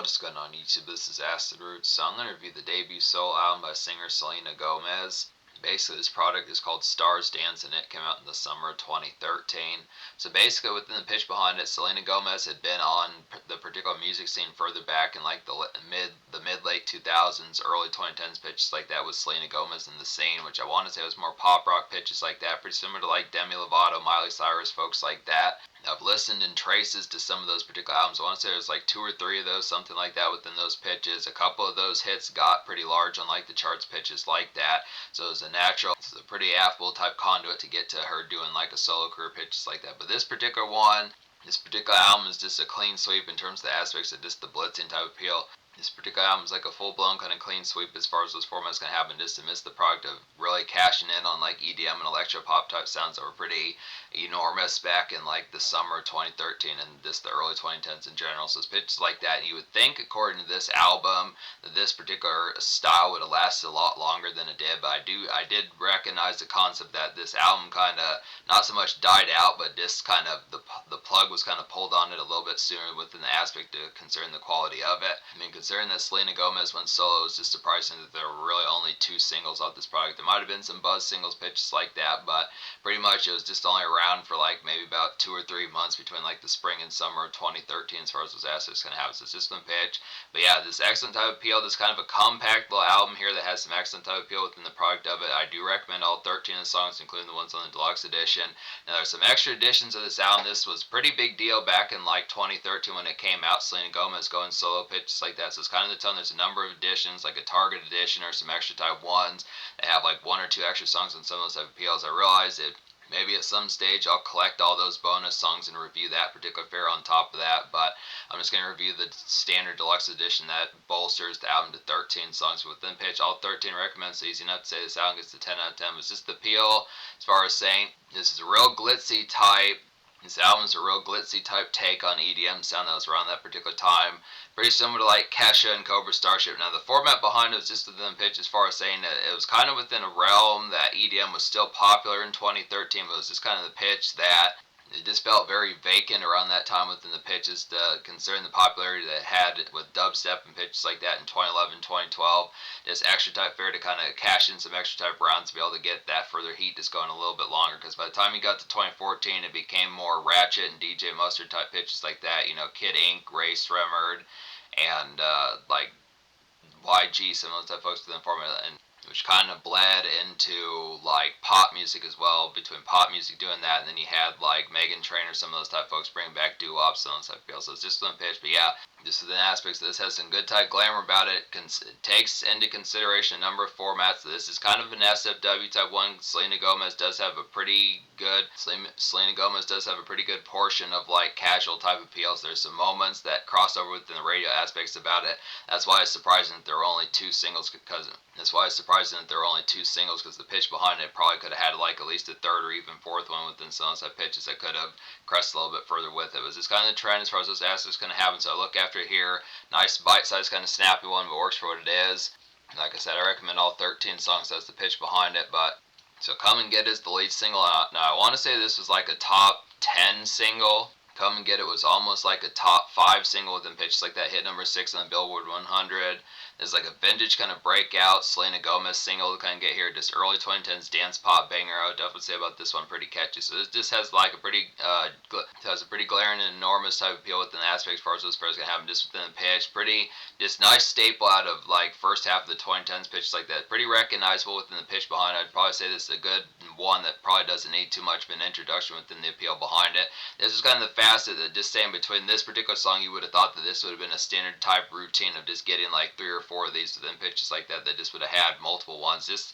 What is going on YouTube? This is Acid Roots. So I'm going to review the debut solo album by singer Selena Gomez. Basically, this product is called Stars Dance and it came out in the summer of 2013. So basically, within the pitch behind it, Selena Gomez had been on the particular music scene further back in like the mid-late 2000s, early 2010s pitches like that with Selena Gomez in the scene, which I want to say was more pop rock pitches like that, pretty similar to like Demi Lovato, Miley Cyrus, folks like that. I've listened in traces to some of those particular albums. I want to say there's like 2 or 3 of those, something like that, within those pitches. A couple of those hits got pretty large on like the charts pitches like that. So it was it's a pretty affable type conduit to get to her doing like a solo career pitches like that. But this particular album is just a clean sweep in terms of the aspects of just the blitzing type appeal. This particular album is like a full-blown kind of clean sweep as far as those formats can happen, just to miss the product of really cashing in on like EDM and electro-pop type sounds that were pretty enormous back in like the summer of 2013 and just the early 2010s in general. So it's pitches like that, and you would think, according to this album, that this particular style would have lasted a lot longer than it did, but I did recognize the concept that this album kind of not so much died out, but just kind of the plug was kind of pulled on it a little bit sooner within the aspect of concerning the quality of it. I mean, considering that Selena Gomez went solo, it's just surprising that there were really only 2 singles off this product. There might have been some buzz singles pitches like that, but pretty much it was just only around for like maybe about 2 or 3 months between like the spring and summer of 2013 as far as those assets can have. So it's just been pitch. But yeah, this excellent type of appeal, this kind of a compact little album here that has some excellent type of appeal within the product of it. I do recommend all 13 of the songs, including the ones on the deluxe edition. Now there's some extra editions of this album. This was a pretty big deal back in like 2013 when it came out. Selena Gomez going solo pitches like that. So it's kind of the tone. There's a number of editions, like a Target edition or some extra type ones that have like 1 or 2 extra songs on some of those type of appeals. I realized it. Maybe at some stage I'll collect all those bonus songs and review that particular fare on top of that, but I'm just going to review the standard deluxe edition that bolsters the album to 13 songs within pitch. All 13 recommend, so easy enough to say this album gets a 10 out of 10. It's just the appeal as far as saying this is a real glitzy type. This album is a real glitzy type take on EDM sound that was around that particular time. Pretty similar to like Kesha and Cobra Starship. Now the format behind it was just within the pitch as far as saying that it was kind of within a realm that EDM was still popular in 2013, but it was just kind of the pitch that it just felt very vacant around that time within the pitches, considering the popularity that it had with dubstep and pitches like that in 2011, 2012. Just extra type fare to kind of cash in some extra type rounds to be able to get that further heat just going a little bit longer. Because by the time you got to 2014, it became more ratchet and DJ Mustard type pitches like that. You know, Kid Ink, Ray Sremmurd, and like YG, some of those type of folks within the formula, and which kind of bled into like pop music as well, between pop music doing that, and then you had like Megan Trainor, some of those type of folks bringing back doo-wop, some of those type of people. So it's just one pitch, but yeah, just within aspects of this has some good type glamour about it. It takes into consideration a number of formats. This is kind of an SFW type one. Selena Gomez does have a pretty good portion of like casual type appeals. There's some moments that cross over within the radio aspects about it. That's why it's surprising that there are only 2 singles because the pitch behind it probably could have had like at least a 3rd or even 4th one within some of those pitches that could have crested a little bit further with it. It was just kind of the trend as far as those aspects going to happen. So I look after it here, nice bite-sized kind of snappy one, but works for what it is. Like I said, I recommend all 13 songs. That's the pitch behind it. But so Come and Get It is the lead single. Now I want to say this was like a top 10 single. Come and Get It was almost like a top 5 single within pitches like that. Hit number 6 on the Billboard 100. There's like a vintage kind of breakout Selena Gomez single to kind of get here. Just early 2010s dance pop banger. I would definitely say about this one, pretty catchy. So this just has like a pretty glaring and enormous type of appeal within the aspects as far as those pairs can happen just within the pitch. Pretty just nice staple out of like first half of the 2010s pitches like that. Pretty recognizable within the pitch behind it. I'd probably say this is a good one that probably doesn't need too much of an introduction within the appeal behind it. This is kind of the fastest that just saying between this particular song, you would have thought that this would have been a standard type routine of just getting like 3 or 4 of these within pitches like that just would have had multiple ones. This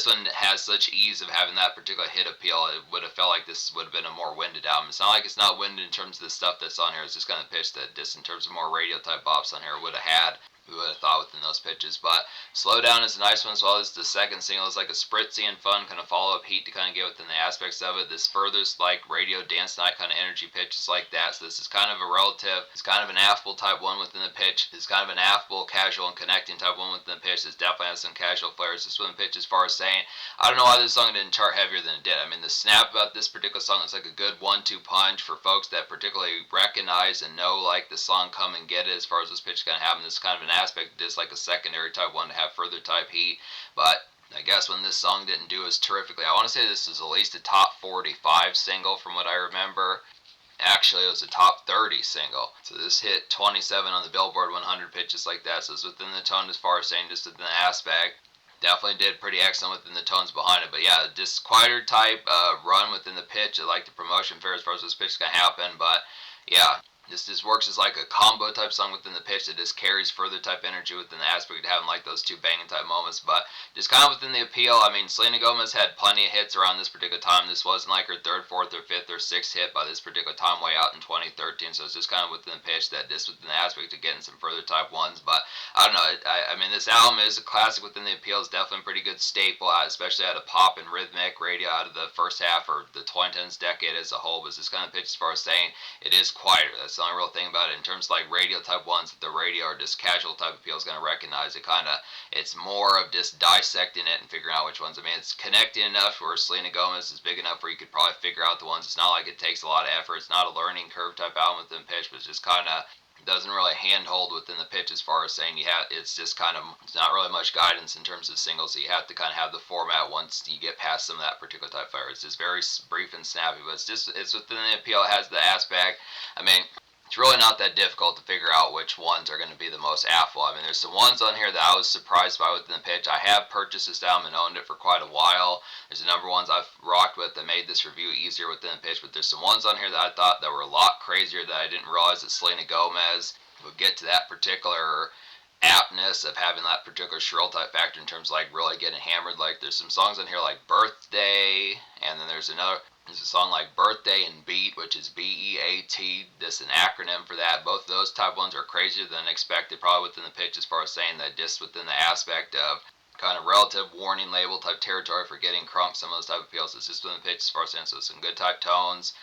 one has such ease of having that particular hit appeal. It would have felt like this would have been a more winded album. It's not like it's not winded in terms of the stuff that's on here. It's just kind of pitch that just in terms of more radio type bops on here would have had we would have thought within those pitches. But Slow Down is a nice one as well. This is the second single. It's like a spritzy and fun kind of follow-up heat to kind of get within the aspects of it. This furthers like radio dance night kind of energy pitches like that. So this is kind of a relative. It's kind of an affable type one within the pitch. It's kind of an affable, casual, and connecting type one within the pitch. It definitely has some casual flares. This one pitch as far as saying, I don't know why this song didn't chart heavier than it did. I mean, the snap about this particular song is like a good 1-2 punch for folks that particularly recognize and know like the song Come and Get It as far as this pitch is going to happen. This is kind of an aspect of this like a secondary type one to have further type heat. But I guess when this song didn't do as terrifically, I want to say this is at least a top 45 single from what I remember. Actually, it was a top 30 single. So this hit 27 on the Billboard 100 pitches like that. So it's within the tone as far as saying just within the aspect. Definitely did pretty excellent within the tones behind it. But yeah, just quieter type run within the pitch. I like the promotion fair as far as this pitch is going to happen. But yeah, this just works as like a combo type song within the pitch that just carries further type energy within the aspect of having like those two banging type moments. But just kind of within the appeal, I mean, Selena Gomez had plenty of hits around this particular time. This wasn't like her third, fourth, or fifth, or sixth hit by this particular time way out in 2013. So it's just kind of within the pitch that just within the aspect of getting some further type ones. But I don't know. I mean, this album is a classic within the appeal. It's definitely a pretty good staple, especially out of pop and rhythmic radio out of the first half or the 2010s decade as a whole. But it's just kind of pitch as far as saying it is quieter. That's the only real thing about it. In terms of like radio type ones that the radio or just casual type appeal is going to recognize, it's more of just dissecting it and figuring out which ones. I mean, it's connecting enough where Selena Gomez is big enough where you could probably figure out the ones. It's not like it takes a lot of effort. It's not a learning curve type album within pitch, but it's just kind of doesn't really handhold within the pitch as far as saying it's just kind of, it's not really much guidance in terms of singles. So you have to kind of have the format once you get past some of that particular type fire. It's just very brief and snappy, but it's within the appeal. It has the aspect. I mean, it's really not that difficult to figure out which ones are going to be the most affable. I mean, there's some ones on here that I was surprised by within the pitch. I have purchased this album and owned it for quite a while. There's a number of ones I've rocked with that made this review easier within the pitch, but there's some ones on here that I thought that were a lot crazier that I didn't realize that Selena Gomez would get to that particular aptness of having that particular shrill type factor in terms of like really getting hammered. Like there's some songs on here like Birthday, and then there's a song like Birthday and Beat, which is BEAT. This is an acronym for that. Both of those type ones are crazier than expected, probably within the pitch as far as saying that just within the aspect of kind of relative warning label type territory for getting crunk, some of those type of appeals. It's just within the pitch as far as saying, so some good type tones.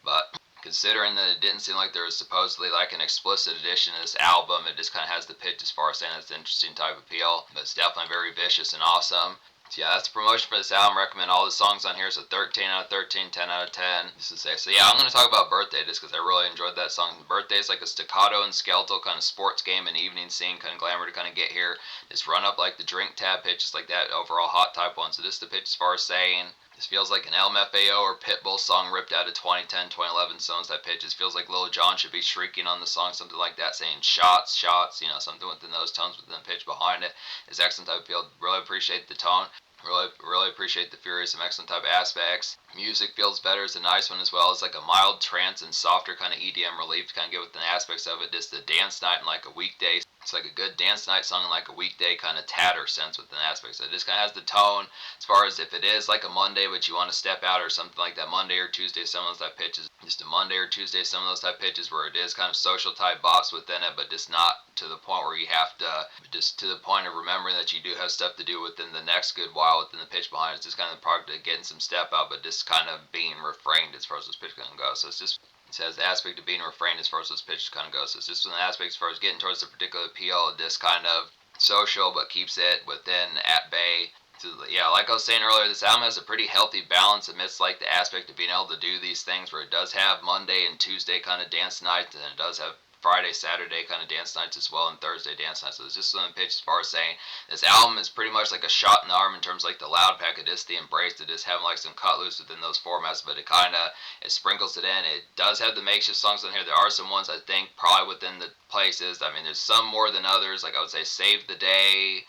But considering that it didn't seem like there was supposedly like an explicit edition of this album, it just kind of has the pitch as far as saying it's an interesting type of appeal. But it's definitely very vicious and awesome. So yeah, that's the promotion for this album. Recommend all the songs on here. So 13 out of 13, 10 out of 10. So yeah, I'm going to talk about Birthday just because I really enjoyed that song. Birthday is like a staccato and skeletal kind of sports game and evening scene kind of glamour to kind of get here. Just run up like the drink tab pitch, just like that overall hot type one. So this is the pitch as far as saying, this feels like an LMFAO or Pitbull song ripped out of 2010, 2011 songs that pitch. It feels like Lil Jon should be shrieking on the song, something like that, saying shots, shots, something within those tones within the pitch behind it. It's excellent type of feel. Really appreciate the tone. Really appreciate the Fury, some excellent type aspects. Music feels better, it's a nice one as well. It's like a mild trance and softer kind of EDM relief to kind of get within the aspects of it. Just the dance night and like a weekday. It's like a good dance night song in like a weekday kind of tatter sense within the aspects. So it just kind of has the tone as far as if it is like a Monday but you want to step out or something like that, Monday or Tuesday, some of those type pitches. Just a Monday or Tuesday, some of those type pitches where it is kind of social type bops within it, but just not to the point where you have to, just to the point of remembering that you do have stuff to do within the next good while within the pitch behind it. It's just kind of the product of getting some step out, but just kind of being refrained as far as this pitch can go. So it's just, it has the aspect of being refrained as far as those pitches kind of go. So it's just an aspect as far as getting towards the particular appeal of this kind of social, but keeps it within at bay. So yeah, like I was saying earlier, this album has a pretty healthy balance amidst like the aspect of being able to do these things where it does have Monday and Tuesday kind of dance nights, and it does have Friday, Saturday kind of dance nights as well, and Thursday dance nights. So it's just on the pitch as far as saying this album is pretty much like a shot in the arm in terms of like the loud pack of this, the embrace to just having like some cut loose within those formats, but it sprinkles it in. It does have the makeshift songs on here. There are some ones I think probably within the places. I mean, there's some more than others. Like I would say Save the Day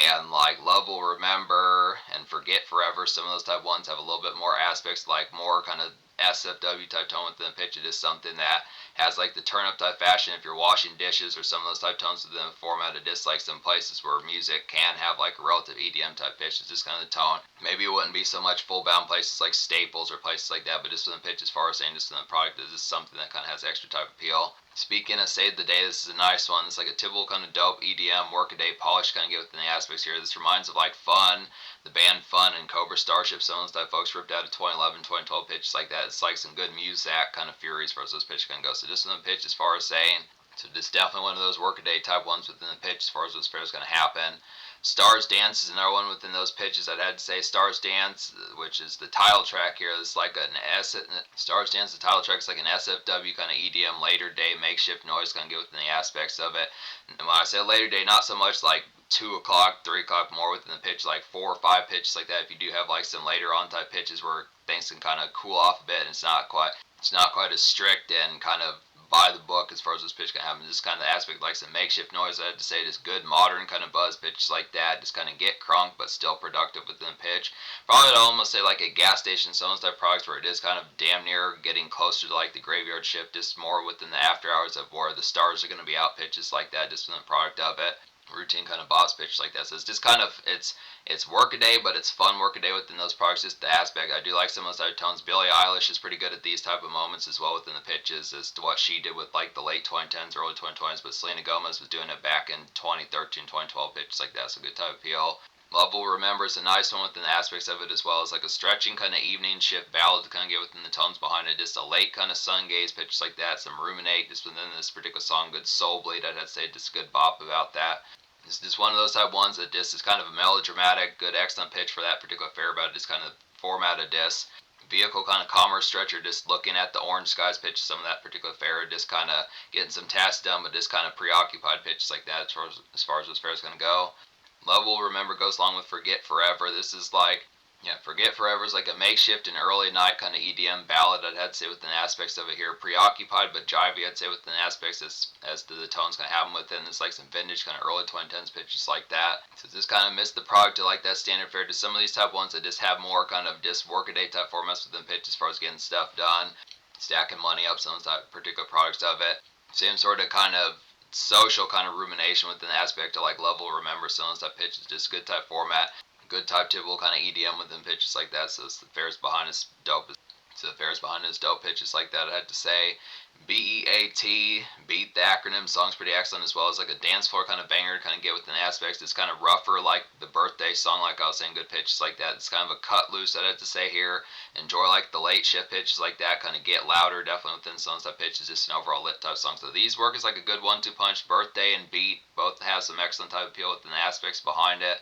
and like Love Will Remember and Forget Forever. Some of those type ones have a little bit more aspects, like more kind of SFW type tone within the pitch. It is something that has like the turn up type fashion if you're washing dishes or some of those type tones within the format. It is like some places where music can have like a relative EDM type pitch. It's just kind of the tone. Maybe it wouldn't be so much full bound places like Staples or places like that, but just within the pitch as far as saying just in the product is just something that kind of has extra type appeal. Speaking of Save the Day, this is a nice one. It's like a typical kind of dope EDM, workaday polish kind of get within the aspects here. This reminds of like Fun, the band Fun, and Cobra Starship. Some of those type folks ripped out of 2011, 2012 pitches like that. It's like some good music kind of fury as far as those pitches can go. So just in the pitch as far as saying, so this definitely one of those workaday type ones within the pitch as far as those fairs going to happen. Stars Dance is another one within those pitches. I'd had to say Stars Dance, which is the title track here. It's like an Stars Dance, the title track is like an SFW kind of EDM later day makeshift noise kind of get within the aspects of it. And when I say later day, not so much like 2 o'clock, 3 o'clock, more within the pitch, like 4 or 5 pitches like that. If you do have like some later on type pitches where things can kind of cool off a bit, and it's not quite as strict and kind of by the book as far as this pitch can happen. Just kind of the aspect like some makeshift noise. I had to say, just good modern kind of buzz pitch like that. Just kind of get crunk but still productive within the pitch. Probably I'd almost say like a gas station Sonos type products where it is kind of damn near getting closer to like the graveyard shift, just more within the after hours of where the stars are going to be out pitches like that, just from the product of it. Routine kind of boss pitch like that. So it's just kind of it's work a day, but it's fun work a day within those products. Just the aspect. I do like some of those other tones. Billie Eilish is pretty good at these type of moments as well within the pitches as to what she did with like the late 2010s, early 2020s. But Selena Gomez was doing it back in 2013, 2012 pitches like that. So good type of appeal. Love Will Remember is a nice one within the aspects of it as well as like a stretching kind of evening shift ballad to kind of get within the tones behind it. Just a late kind of sun gaze pitch like that. Some ruminate just within this particular song. Good soul bleed. I'd say just a good bop about that. It's just one of those type ones that just is kind of a melodramatic, good, excellent pitch for that particular fair, but just kind of format of disc. Vehicle kind of commerce stretcher, just looking at the orange skies pitch, some of that particular fair, just kind of getting some tasks done, but just kind of preoccupied pitches like that as far as this fair is going to go. Love Will Remember goes along with Forget Forever. This is like, yeah, Forget Forever is like a makeshift and early night kind of EDM ballad, I'd say, within aspects of it here. Preoccupied but jivey, I'd say, within aspects as to the tones kind of have them within. It's like some vintage kind of early 2010s pitches like that. So just kind of missed the product to like that standard fare to some of these type ones that just have more kind of just workaday type formats within pitch as far as getting stuff done, stacking money up, some of the particular products of it. Same sort of kind of social kind of rumination within the aspect of like level remember some of that pitch is just good type format, good type typical kind of EDM within pitches like that. So the fares behind us dope. So the fares behind us dope pitches like that. I had to say, BEAT, beat the acronym. Song's pretty excellent as well as like a dance floor kind of banger to kind of get within the aspects. It's kind of rougher like the birthday song, like I was saying, good pitches like that. It's kind of a cut loose. I'd have to say here. Enjoy like the late shift pitches like that. Kind of get louder definitely within some of that pitches. Just an overall lit type song. So these work as like a good 1-2 punch. Birthday and beat both have some excellent type appeal within the aspects behind it.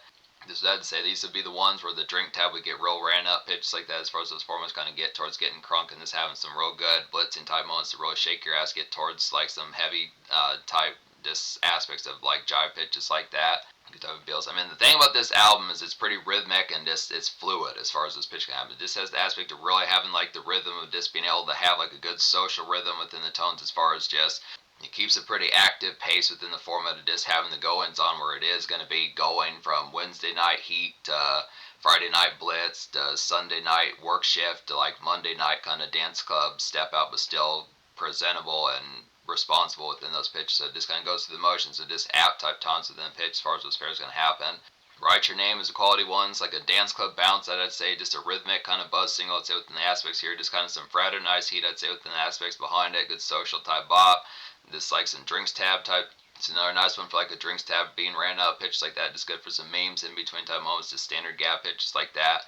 Just I'd say these would be the ones where the drink tab would get real ran up pitches like that as far as those formats kind of get towards getting crunk and just having some real good blitzing type moments to really shake your ass, get towards like some heavy type just aspects of like jive pitches like that. Good type of feels. I mean, the thing about this album is it's pretty rhythmic and just it's fluid as far as this pitch can happen. It just has the aspect of really having like the rhythm of just being able to have like a good social rhythm within the tones as far as just it keeps a pretty active pace within the format of just having the go-ins on where it is going to be going from Wednesday night heat to Friday night blitz to Sunday night work shift to like Monday night kind of dance club step out but still presentable and responsible within those pitches. So it just kind of goes through the motions of just app type tones within the pitch as far as those fairs going to happen. Write Your Name is a quality one. It's like a dance club bounce, I'd say. Just a rhythmic kind of buzz single, I'd say, within the aspects here. Just kind of some fraternized heat, I'd say, within the aspects behind it. Good social type bop. Just like some drinks tab type. It's another nice one for like a drinks tab being ran up pitch like that. Just good for some memes in between type moments. Just standard gap pitches like that.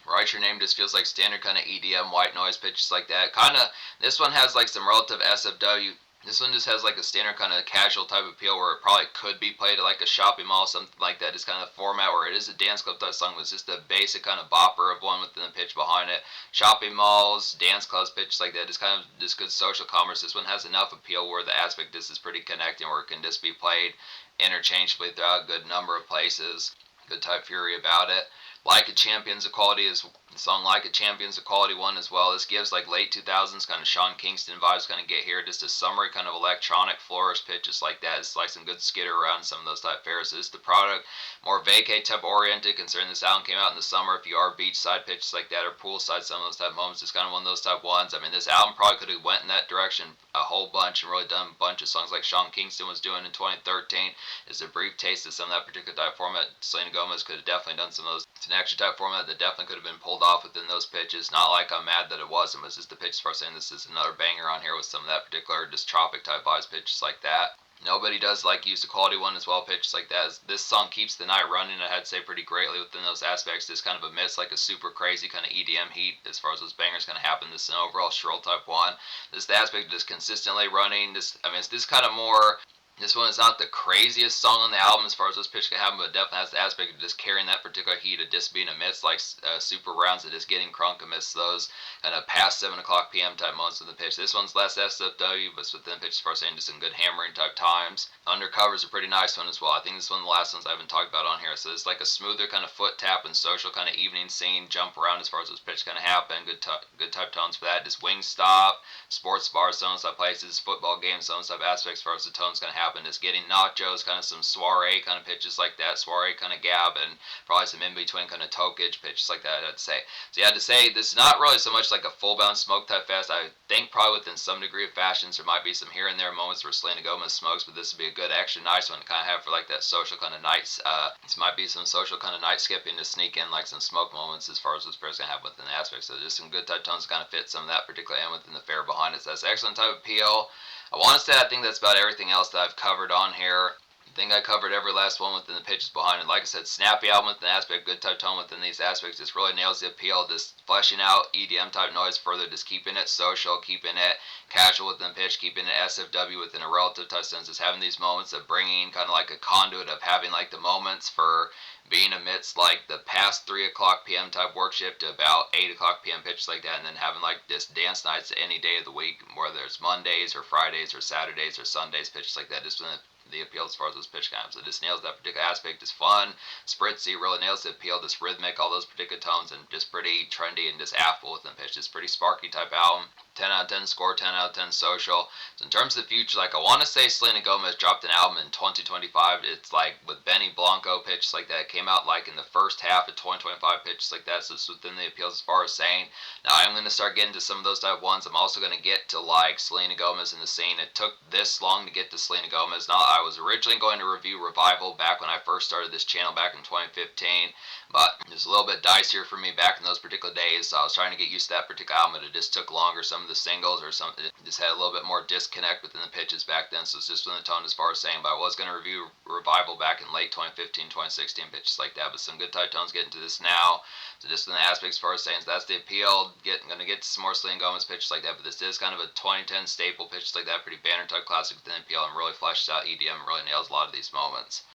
Write Your Name just feels like standard kind of EDM white noise pitches like that. Kind of, this one has like some relative SFW. This one just has like a standard kind of casual type of appeal where it probably could be played at like a shopping mall, something like that. Just kind of format where it is a dance club type song, but it's just a basic kind of bopper of one within the pitch behind it. Shopping malls, dance clubs, pitches like that. Just kind of just good social commerce. This one has enough appeal where the aspect this is pretty connecting, where it can just be played interchangeably throughout a good number of places. Good type fury about it. Like a Champion's Equality is the song Like a Champion's Equality one as well. This gives like late 2000s kind of Sean Kingston vibes kind of get here. Just a summery kind of electronic flourish pitches like that. It's like some good skitter around some of those type fares. So this is the product more vacay type oriented considering this album came out in the summer. If you are beachside pitches like that or poolside, some of those type moments, it's kind of one of those type ones. I mean, this album probably could have went in that direction a whole bunch and really done a bunch of songs like Sean Kingston was doing in 2013. Is a brief taste of some of that particular type format. Selena Gomez could have definitely done some of those It's an action type format that definitely could have been pulled off within those pitches. Not like I'm mad that it wasn't. It was just the pitch for saying this is another banger on here with some of that particular just tropic type vibes pitches like that. Nobody does like use the quality one as well, pitches like that. This song keeps the night running, I'd say, pretty greatly within those aspects. This kind of amidst like a super crazy kind of EDM heat as far as those bangers going to happen. This is an overall shrill type one. This the aspect of just consistently running. It's this kind of more. This one is not the craziest song on the album as far as those pitches can happen, but it definitely has the aspect of just carrying that particular heat of just being amidst like super rounds of just getting crunk amidst those kind of past 7 o'clock p.m. type moments of the pitch. This one's less SFW, but it's within the pitch as far as saying just some good hammering type times. Undercover is a pretty nice one as well. I think this is one of the last ones I haven't talked about on here. So it's like a smoother kind of foot tap and social kind of evening scene, jump around as far as those pitches kind of happen. Good type tones for that. Just wing stop, sports bars, some type places, football games, some type aspects as far as the tone's going to happen. Just getting nachos, kind of some soiree kind of pitches like that, soiree kind of gab, and probably some in between kind of tokage pitches like that. I'd say. So you had to say this is not really so much like a full bound smoke type fest. I think probably within some degree of fashions there might be some here and there moments where Selena Gomez smokes, but this would be a good extra nice one to kind of have for like that social kind of nights. This might be some social kind of night skipping to sneak in like some smoke moments as far as what's going to happen within the aspects. So just some good type tones to kind of fit some of that particular and within the fare behind it. So that's excellent type of appeal. I want to say I think that's about everything else that I've covered on here. I think I covered every last one within the pitches behind it. Like I said, snappy album within the aspect, good type tone within these aspects. Just really nails the appeal. Just fleshing out EDM type noise further. Just keeping it social, keeping it casual within the pitch, keeping it SFW within a relative type sense. Just having these moments of bringing kind of like a conduit of having like the moments for being amidst like the past 3 o'clock p.m. type work shift to about 8 o'clock p.m. pitches like that, and then having like this dance nights any day of the week, whether it's Mondays or Fridays or Saturdays or Sundays, pitches like that. Just the appeal as far as those pitch counts. It just nails that particular aspect. It's fun, spritzy, really nails the appeal. Just rhythmic, all those particular tones, and just pretty trendy and just affable within pitch. It's pretty sparky type album. 10 out of 10 score, 10 out of 10 social. So in terms of the future, like I want to say Selena Gomez dropped an album in 2025. It's like with Benny Blanco pitches like that. It came out like in the first half of 2025 pitches like that. So it's within the appeals as far as saying. Now I'm going to start getting to some of those type ones. I'm also going to get to like Selena Gomez in the scene. It took this long to get to Selena Gomez. Now I was originally going to review Revival back when I first started this channel back in 2015. But it was a little bit dicier for me back in those particular days. So I was trying to get used to that particular album, but it just took longer. Some of the singles or something just had a little bit more disconnect within the pitches back then. So it's just in the tone as far as saying. But I was going to review Revival back in late 2015, 2016 pitches like that. But some good tight tones getting to this now. So just in the aspects as far as saying, so that's the appeal. Going to get to some more Selena Gomez pitches like that. But this is kind of a 2010 staple pitches like that. Pretty banner type classic within the appeal and really fleshes out EDM and really nails a lot of these moments.